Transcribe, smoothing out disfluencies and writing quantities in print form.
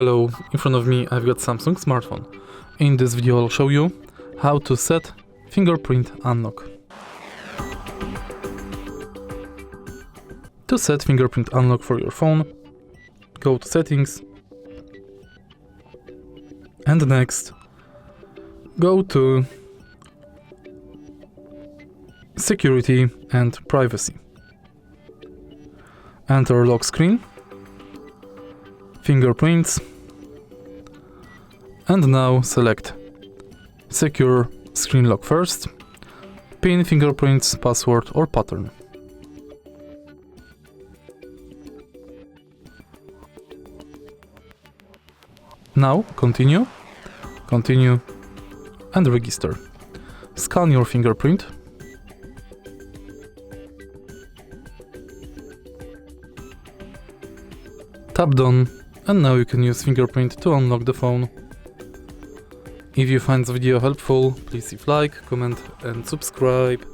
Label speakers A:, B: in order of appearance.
A: Hello, in front of me I've got Samsung smartphone. In this video I'll show you how to set fingerprint unlock. To set fingerprint unlock for your phone, go to settings and next go to security and privacy. Enter lock screen, fingerprints, and now select secure screen lock first, pin, fingerprints, password or pattern. Now continue, and register. Scan your fingerprint. Tap done, and now you can use fingerprint to unlock the phone. If you find the video helpful, please leave like, comment and subscribe.